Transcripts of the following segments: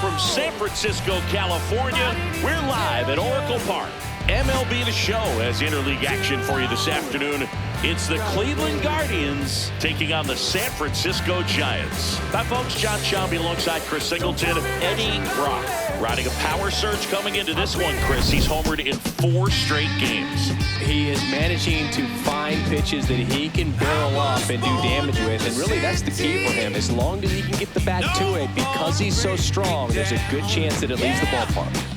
from San Francisco, California. We're live at Oracle Park. MLB The Show has interleague action for you this afternoon. It's the Cleveland Guardians taking on the San Francisco Giants. Hi, folks. John Shelby alongside Chris Singleton. Eddie Brock riding a power surge coming into this one, Chris. He's homered in 4 straight games. He is managing to find pitches that he can barrel up and do damage with, and really that's the key for him. As long as he can get the bat to it, because he's so strong, there's a good chance that it leaves the ballpark.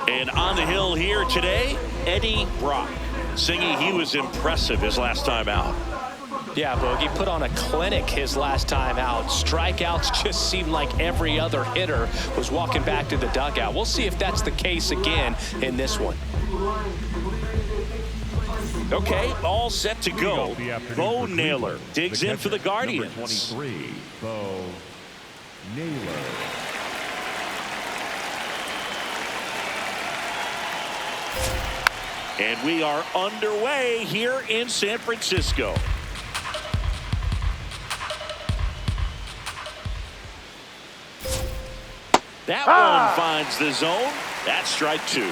And on the hill here today, Eddie Brock. Singy, he was impressive his last time out. Yeah, Bogey put on a clinic his last time out. Strikeouts just seemed like every other hitter was walking back to the dugout. We'll see if that's the case again in this one. Okay, all set to go. Bo Naylor digs in for the Guardians. Number 23, Bo Naylor. And we are underway here in San Francisco. That one finds the zone. That's strike 2.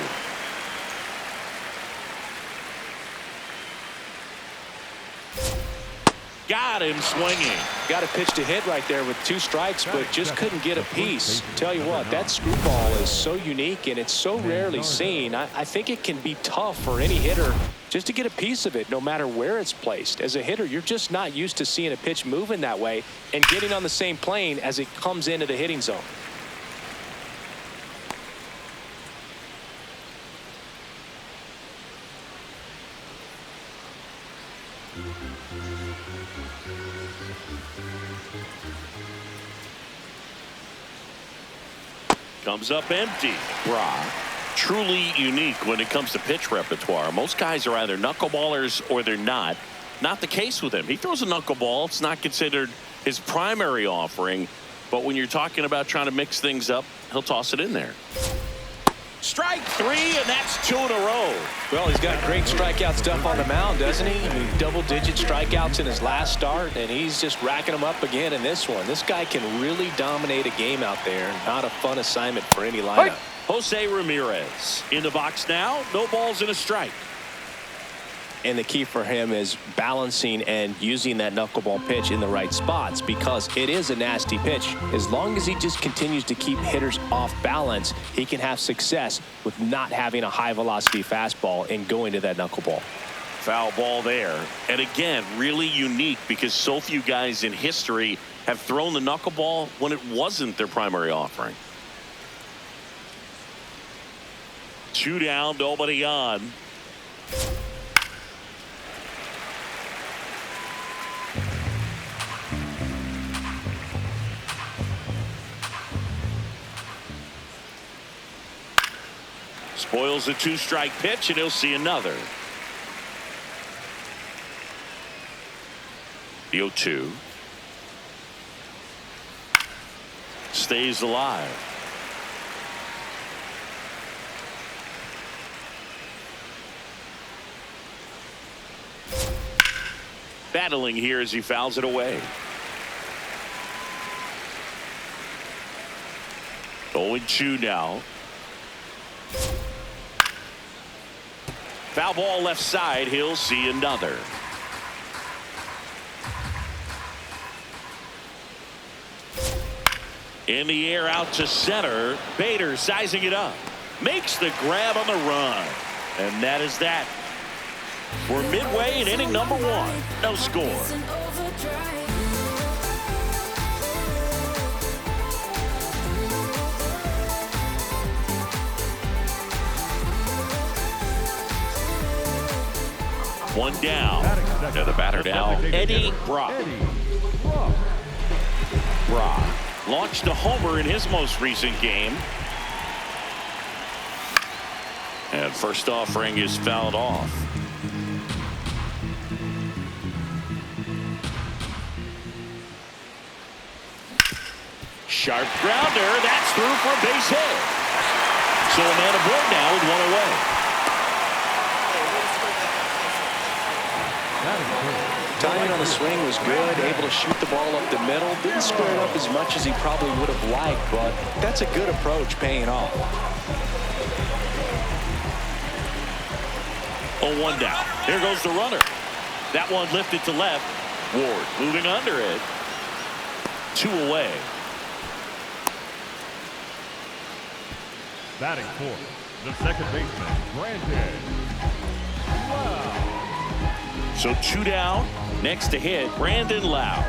Got him swinging. Got a pitch to hit right there with 2 strikes, but just couldn't get a piece. Tell you what, that screwball is so unique and it's so rarely seen. I think it can be tough for any hitter just to get a piece of it, no matter where it's placed. As a hitter, you're just not used to seeing a pitch moving that way and getting on the same plane as it comes into the hitting zone. Comes up empty. Brock, truly unique when it comes to pitch repertoire. Most guys are either knuckleballers or they're not. Not the case with him. He throws a knuckleball. It's not considered his primary offering. But when you're talking about trying to mix things up, he'll toss it in there. Strike 3, and that's 2 in a row. Well, he's got great strikeout stuff on the mound, doesn't he? I mean, double-digit strikeouts in his last start, and he's just racking them up again in this one. This guy can really dominate a game out there. Not a fun assignment for any lineup. Jose Ramirez in the box now. No balls and a strike. And the key for him is balancing and using that knuckleball pitch in the right spots, because it is a nasty pitch. As long as he just continues to keep hitters off balance, he can have success with not having a high-velocity fastball and going to that knuckleball. Foul ball there. And again, really unique because so few guys in history have thrown the knuckleball when it wasn't their primary offering. 2 down, nobody on. Spoils a 2-strike pitch, and he'll see another. The 0-2. Stays alive. Battling here as he fouls it away. 0-2 now. Foul ball left side. He'll see another. In the air out to center. Bader sizing it up. Makes the grab on the run. And that is that. We're midway in inning number 1. No score. One down. And the batter now, Eddie Brock. Brock launched a homer in his most recent game. And first offering is fouled off. Sharp grounder. That's through for a base hit. So a man aboard now with 1 away. That is good. Timing on the swing was good, able to shoot the ball up the middle. Didn't square it up as much as he probably would have liked, but that's a good approach paying off. 0-1 down. Here goes the runner. That one lifted to left. Ward moving under it. 2 away. Batting fourth, the second baseman, Brandon. Wow. So 2 down. Next to hit, Brandon Lau.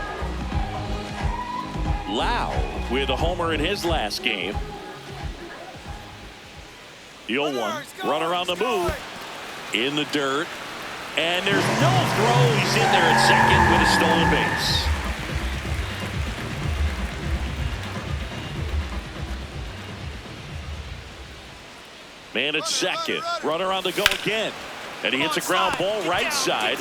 Lau with a homer in his last game. The 0-1. Runner on the move. In the dirt. And there's no throw. He's in there at second with a stolen base. Man at second. Runner on the go again. And he hits a ground ball right side.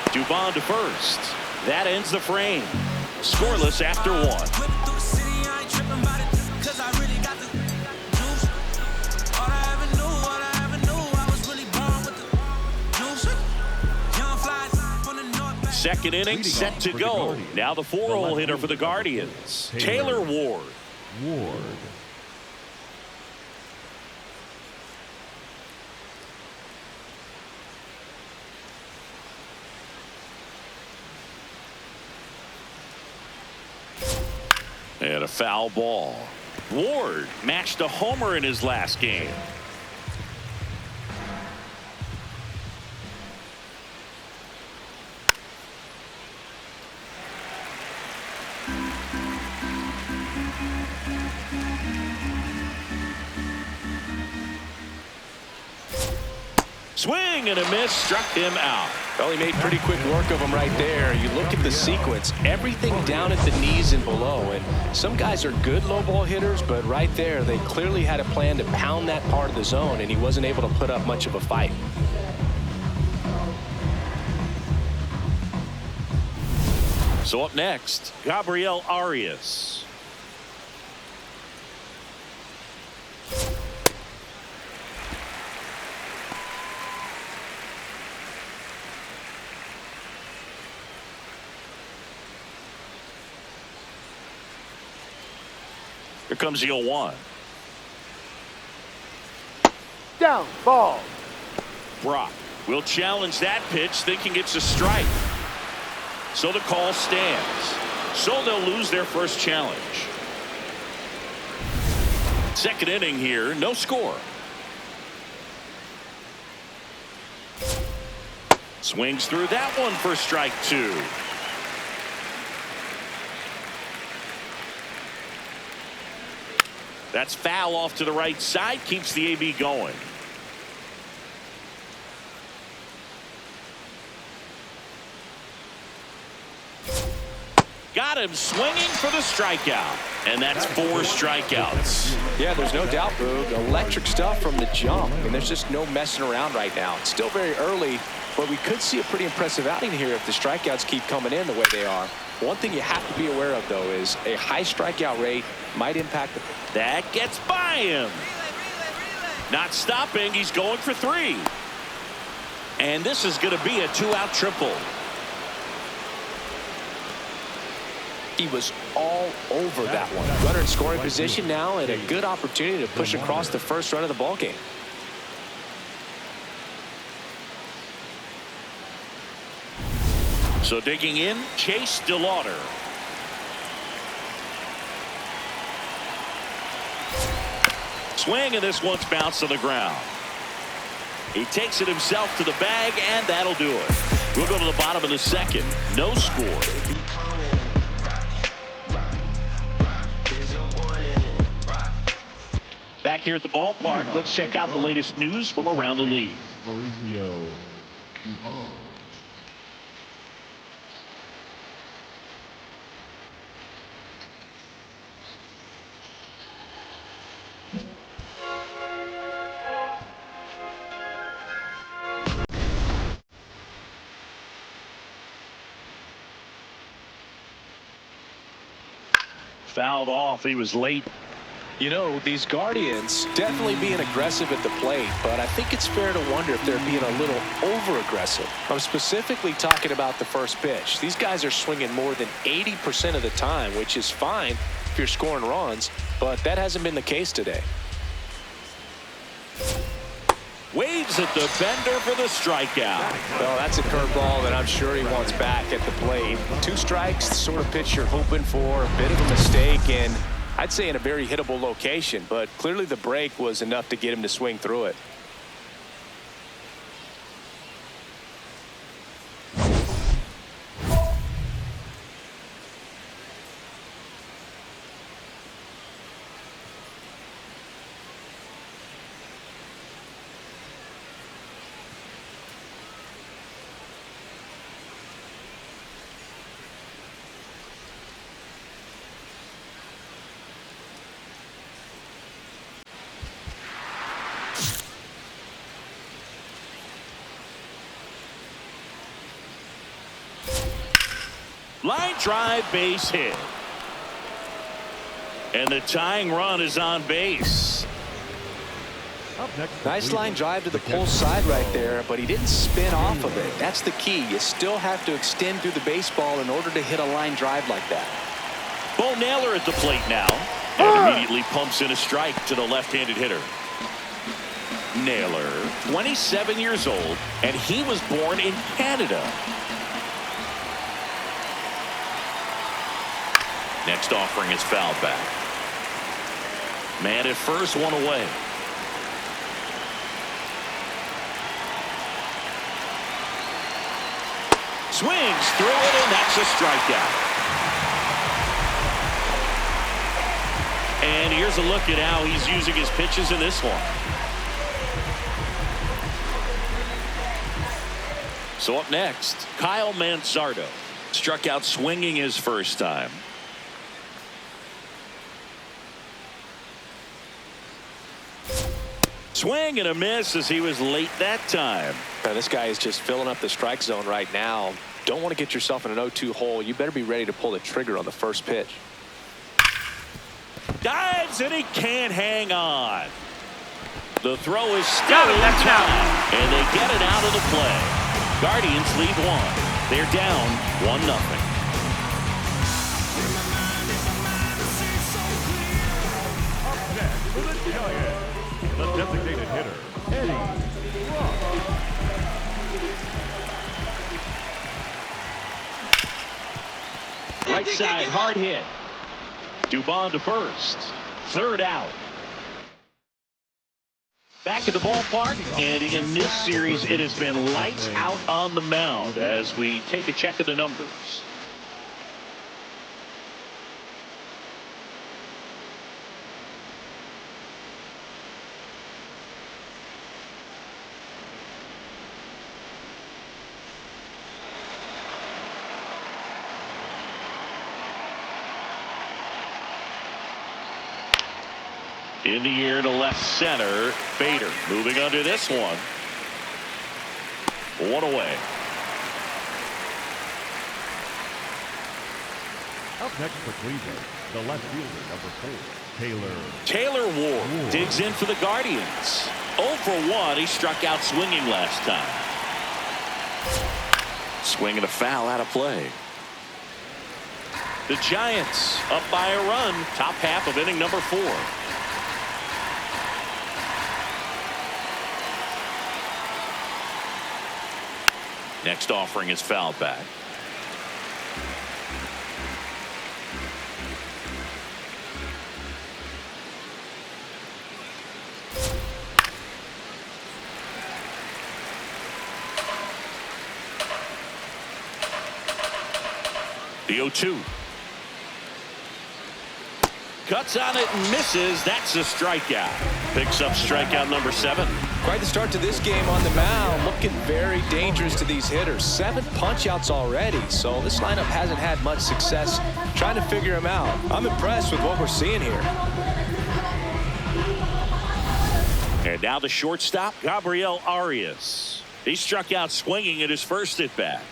Dubon to first. That ends the frame. Scoreless after 1. Second inning set to go. Now the 4-hole hitter for the Guardians, Taylor Ward. And a foul ball. Ward matched a homer in his last game. Swing and a miss, struck him out. Well, he made pretty quick work of him right there. You look at the sequence, everything down at the knees and below. And some guys are good low ball hitters, but right there, they clearly had a plan to pound that part of the zone, and he wasn't able to put up much of a fight. So up next, Gabriel Arias. Here comes the 0-1. Down, ball. Brock will challenge that pitch, thinking it's a strike. So the call stands. So they'll lose their first challenge. Second inning here, no score. Swings through that one for strike 2. That's foul off to the right side, keeps the AB going. Got him swinging for the strikeout. And that's 4 strikeouts. Yeah, there's no doubt, Boog. Electric stuff from the jump. I mean, there's just no messing around right now. It's still very early, but we could see a pretty impressive outing here if the strikeouts keep coming in the way they are. One thing you have to be aware of, though, is a high strikeout rate might impact the... That gets by him. Not stopping. He's going for 3. And this is going to be a 2-out triple. He was all over that one. Runner in scoring position now, and a good opportunity to push across the first run of the ballgame. So digging in, Chase DeLauder. Swing, and this one's bounced to the ground. He takes it himself to the bag, and that'll do it. We'll go to the bottom of the second. No score. Back here at the ballpark, let's check out the latest news from around the league. Fouled off. He was late. You know, these Guardians definitely being aggressive at the plate, but I think it's fair to wonder if they're being a little over-aggressive. I'm specifically talking about the first pitch. These guys are swinging more than 80% of the time, which is fine if you're scoring runs, but that hasn't been the case today. Waves at the bender for the strikeout. Well, that's a curveball that I'm sure he wants back at the plate. 2 strikes, the sort of pitch you're hoping for, a bit of a mistake, and I'd say in a very hittable location, but clearly the break was enough to get him to swing through it. Line drive, base hit. And the tying run is on base. Nice line drive to the pull side right there, but he didn't spin off of it. That's the key. You still have to extend through the baseball in order to hit a line drive like that. Bo Naylor at the plate now. And immediately pumps in a strike to the left-handed hitter. Naylor, 27 years old, and he was born in Canada. Next offering is fouled back. Man at first, 1 away. Swings through it, and that's a strikeout. And here's a look at how he's using his pitches in this one. So up next, Kyle Manzardo. Struck out swinging his first time. Swing and a miss as he was late that time. This guy is just filling up the strike zone right now. Don't want to get yourself in an 0-2 hole. You better be ready to pull the trigger on the first pitch. Dives and he can't hang on. The throw is still in time, and they get it out of the play. Guardians lead 1. They're down 1-0. The designated hitter, Eddie. Right side, hard hit. Dubon to first. 3rd out. Back at the ballpark, and in this series, it has been lights out on the mound as we take a check of the numbers. In the air to left center. Bader moving under this one. 1 away. Up next for Cleveland, the left fielder, number 4, Taylor Ward digs in for the Guardians. 0 for 1. He struck out swinging last time. Swing and a foul out of play. The Giants up by a run. Top half of inning number 4. Next offering is fouled back. The 0-2. Cuts on it and misses. That's a strikeout. Picks up strikeout number 7. Quite the start to this game on the mound. Looking very dangerous to these hitters. 7 punch-outs already. So this lineup hasn't had much success trying to figure him out. I'm impressed with what we're seeing here. And now the shortstop, Gabriel Arias. He struck out swinging at his first at-bat.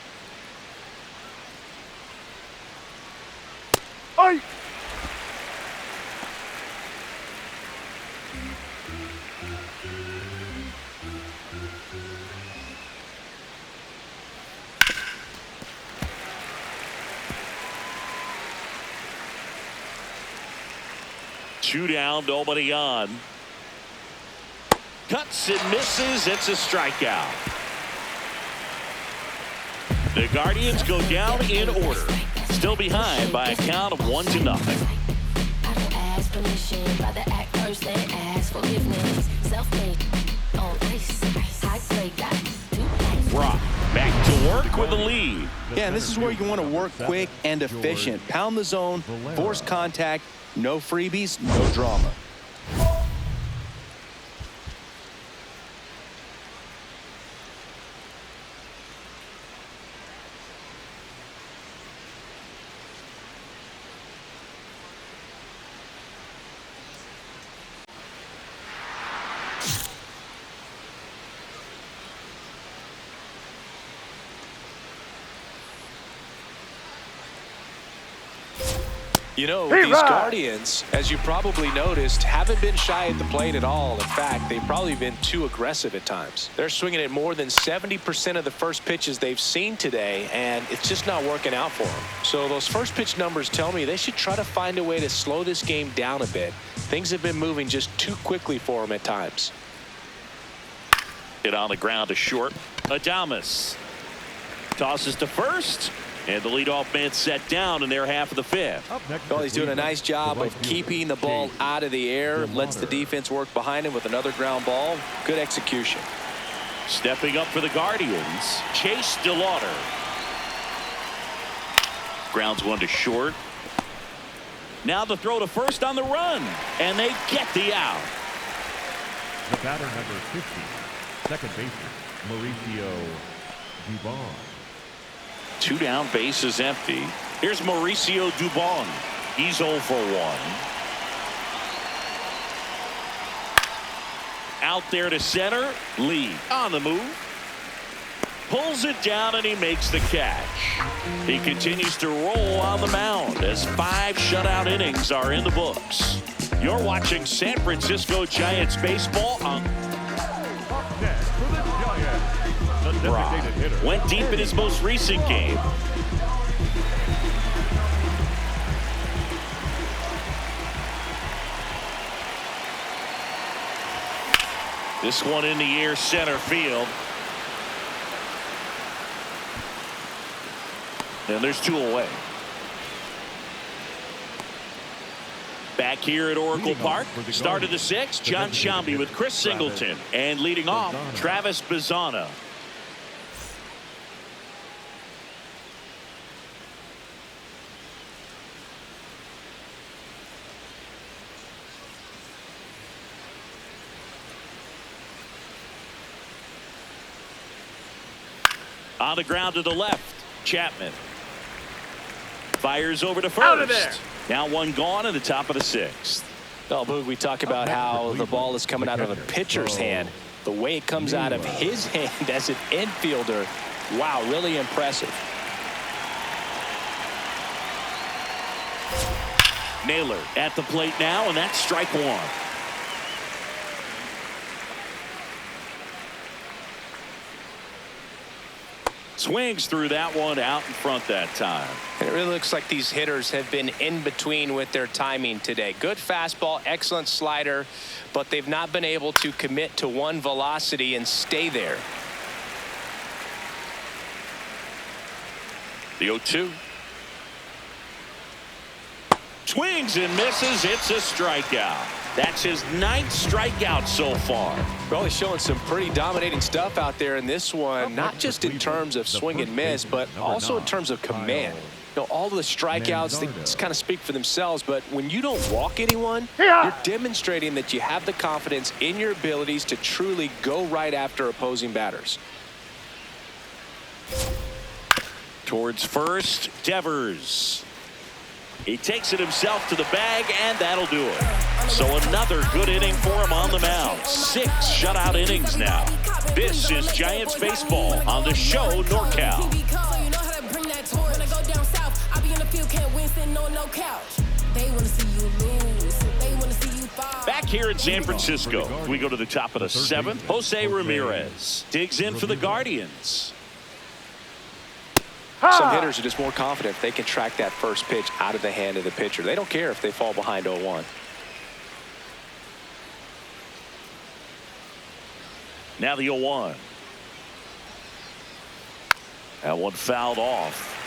2 down, nobody on. Cuts and misses. It's a strikeout. The Guardians go down in order. Still behind by a count of 1-0. I don't ask permission, rather act first and ask forgiveness. Self-made on ice. I play that. Brock back to work with the lead. Yeah, and this is where you want to work quick and efficient. Pound the zone, force contact, no freebies, no drama. You know, these Guardians, as you probably noticed, haven't been shy at the plate at all. In fact, they've probably been too aggressive at times. They're swinging at more than 70% of the first pitches they've seen today, and it's just not working out for them. So those first pitch numbers tell me they should try to find a way to slow this game down a bit. Things have been moving just too quickly for them at times. Hit on the ground to short. Adames tosses to first. And the leadoff man set down in their half of the 5th. Well, he's doing a nice job of keeping the ball out of the air. Lets the defense work behind him with another ground ball. Good execution. Stepping up for the Guardians, Chase DeLauder. Grounds one to short. Now the throw to first on the run. And they get the out. The batter number 50, second baseman, Mauricio Dubon. 2 down, base is empty. Here's Mauricio Dubon. He's 0 for 1. Out there to center. Lee on the move. Pulls it down and he makes the catch. He continues to roll on the mound as 5 shutout innings are in the books. You're watching San Francisco Giants baseball on Next for the Giants, the designated hitter. went deep in his most recent game. This one in the air, center field. And there's 2 away. Back here at Oracle Park, start of the 6th, John Sciambi with Chris Singleton. And leading off, Travis Bazzana. On the ground to the left, Chapman. Fires over to first. Out of there. Now 1 gone in the top of the 6th. Well, Boog, we talk about how the ball is coming out of a pitcher's hand. The way it comes out of his hand as an infielder, wow, really impressive. Naylor at the plate now, and that's strike 1. Swings through that one, out in front that time. And it really looks like these hitters have been in between with their timing today. Good fastball, excellent slider, but they've not been able to commit to one velocity and stay there. The 0-2. Swings and misses. It's a strikeout. That's his 9th strikeout so far. Well, he's showing some pretty dominating stuff out there in this one, not just in terms of swing and miss, but also in terms of command. You know, all the strikeouts, they just kind of speak for themselves, but when you don't walk anyone, you're demonstrating that you have the confidence in your abilities to truly go right after opposing batters. Towards first, Devers. He takes it himself to the bag, and that'll do it. So another good inning for him on the mound. 6 shutout innings now. This is Giants baseball on the show NorCal. Back here in San Francisco, we go to the top of the 7th. Jose Ramirez digs in for the Guardians. Some hitters are just more confident they can track that first pitch out of the hand of the pitcher. They don't care if they fall behind 0-1. Now the 0-1. That one fouled off.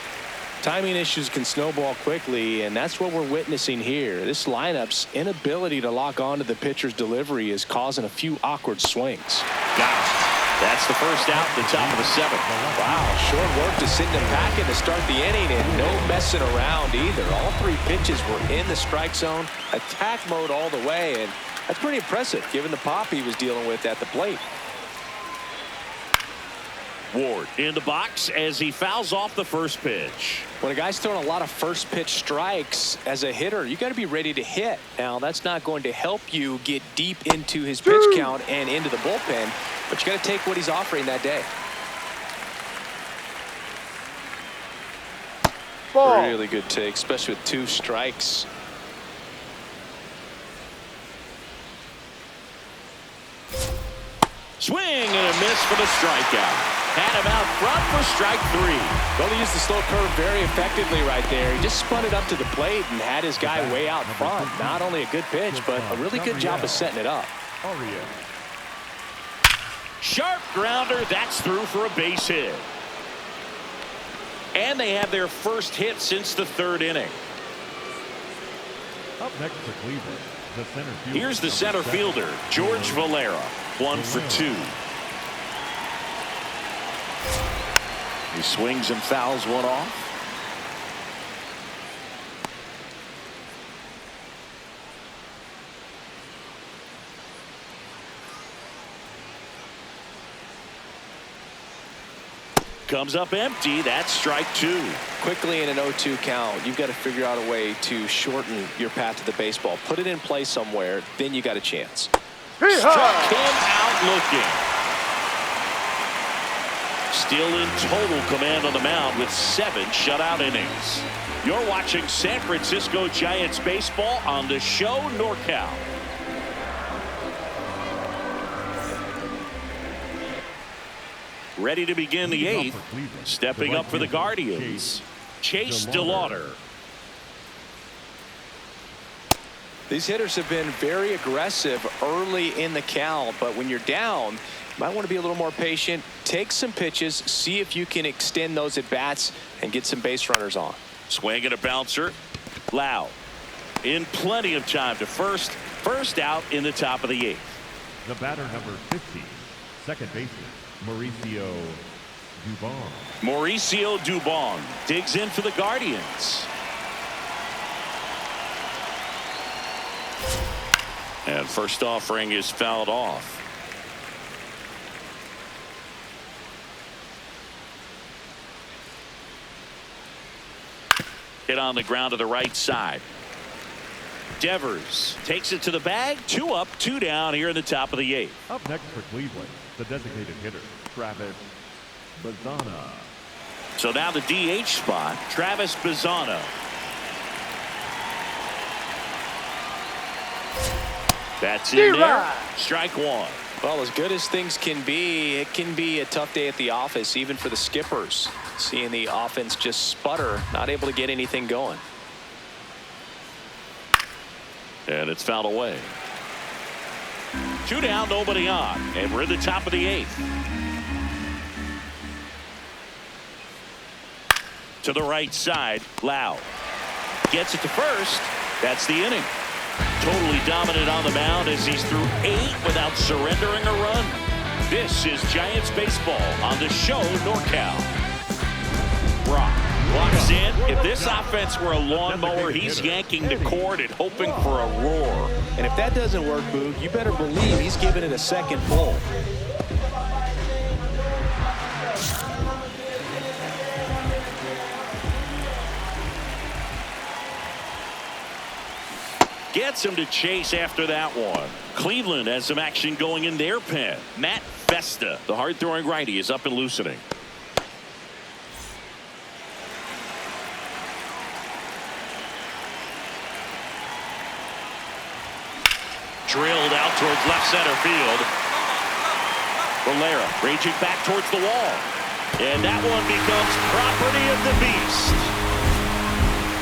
Timing issues can snowball quickly, and that's what we're witnessing here. This lineup's inability to lock onto the pitcher's delivery is causing a few awkward swings. Got it. That's the first out at the top of the 7th. Wow, short work to send him packing to start the inning, and no messing around either. All 3 pitches were in the strike zone, attack mode all the way, and that's pretty impressive given the pop he was dealing with at the plate. Ward in the box as he fouls off the first pitch. When a guy's throwing a lot of first pitch strikes as a hitter, you got to be ready to hit. Now, that's not going to help you get deep into his pitch count and into the bullpen, but you got to take what he's offering that day. Ball. Really good take, especially with 2 strikes. Swing and a miss for the strikeout. Had him out front for strike 3. Well, he used the slow curve very effectively right there. He just spun it up to the plate and had his guy way out front. Not only a good pitch, but a really good job of setting it up. Sharp grounder. That's through for a base hit. And they have their first hit since the 3rd inning. Up next for Cleveland, the center fielder. Here's the center fielder, George Valera. 1 for 2. He swings and fouls one off. Comes up empty. That's strike 2. Quickly in an 0-2 count, you've got to figure out a way to shorten your path to the baseball. Put it in play somewhere, then you got a chance. Struck him out looking. Still in total command on the mound with 7 shutout innings. You're watching San Francisco Giants baseball on the show NorCal. Ready to begin the 8th. Stepping up for the Guardians, Chase DeLauder. These hitters have been very aggressive early in the count, but when you're down, you might want to be a little more patient. Take some pitches, see if you can extend those at bats and get some base runners on. Swing and a bouncer. Lau in plenty of time to first. First out in the top of the 8th. The batter number 15, second baseman, Mauricio Dubon. Mauricio Dubon digs in for the Guardians. And first offering is fouled off. Hit on the ground to the right side. Devers takes it to the bag. 2 up, 2 down here in the top of the 8th. Up next for Cleveland, the designated hitter, Travis Bazzana. So now the DH spot, Travis Bazzana. That's in there. Strike 1. Well, as good as things can be, it can be a tough day at the office, even for the skippers. Seeing the offense just sputter, not able to get anything going. And it's fouled away. 2 down, nobody on. And we're in the top of the 8th. To the right side, Lau gets it to first. That's the inning. Totally dominant on the mound as he's through 8 without surrendering a run. This is Giants baseball on the show NorCal. Brock walks in. If this offense were a lawnmower, he's yanking the cord and hoping for a roar. And if that doesn't work, Boog, you better believe he's giving it a second pull. Gets him to chase after that one. Cleveland has some action going in their pen. Matt Festa, the hard-throwing righty, is up and loosening. Drilled out towards left center field. Valera raging back towards the wall. And that one becomes property of the beast.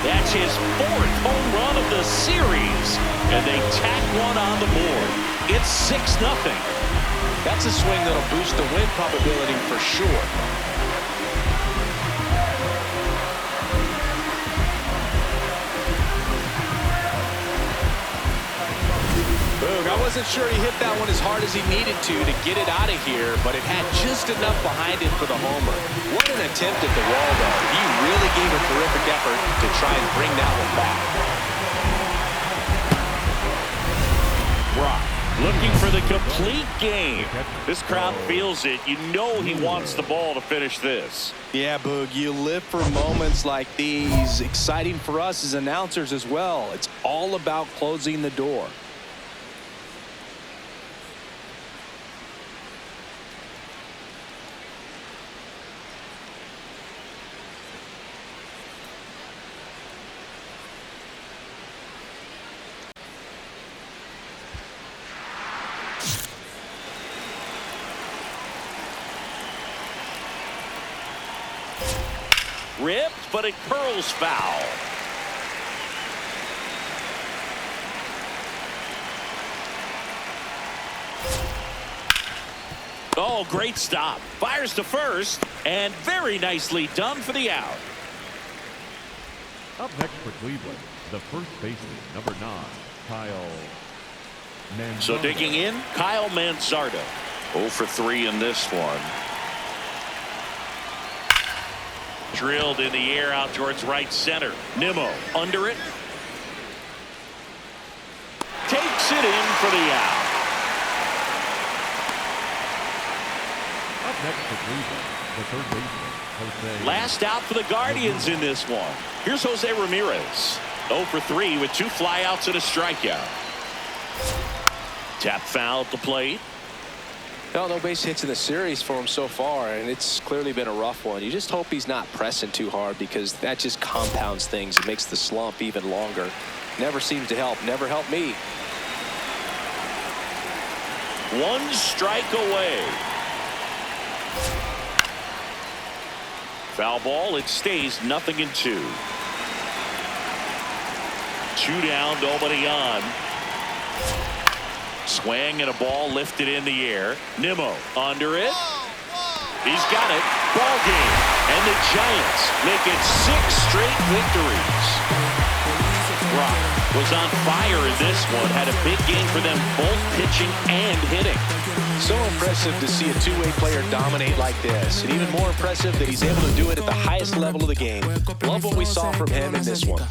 That's his 4th home run of the series. And they tack one on the board. It's 6-0. That's a swing that'll boost the win probability for sure. Boog, I wasn't sure he hit that one as hard as he needed to get it out of here, but it had just enough behind it for the homer. What an attempt at the wall, though. He really gave a terrific effort to try and bring that one back. Brock looking for the complete game. This crowd feels it. You know he wants the ball to finish this. Yeah, Boog, you live for moments like these. Exciting for us as announcers as well. It's all about closing the door. Ripped, but it curls foul. Oh, great stop. Fires to first, and very nicely done for the out. Up next for Cleveland, the first baseman, number 9, Kyle Manzardo. So digging in, Kyle Manzardo. 0 for 3 in this one. Drilled in the air out towards right center. Nimmo under it. Takes it in for the out. Up next for Cleveland, the third baseman, Jose. Last out for the Guardians in this one. Here's Jose Ramirez. 0 for 3 with 2 flyouts and a strikeout. Tap foul at the plate. No base hits in the series for him so far, and it's clearly been a rough one. You just hope he's not pressing too hard, because that just compounds things. It makes the slump even longer. Never seems to help. Never helped me. 1 strike away. Foul ball. It stays 0-2. 2 down, nobody on. Swing and a ball lifted in the air. Nimmo under it. He's got it. Ball game. And the Giants make it 6 straight victories. Brock was on fire in this one. Had a big game for them, both pitching and hitting. So impressive to see a two-way player dominate like this. And even more impressive that he's able to do it at the highest level of the game. Love what we saw from him in this one.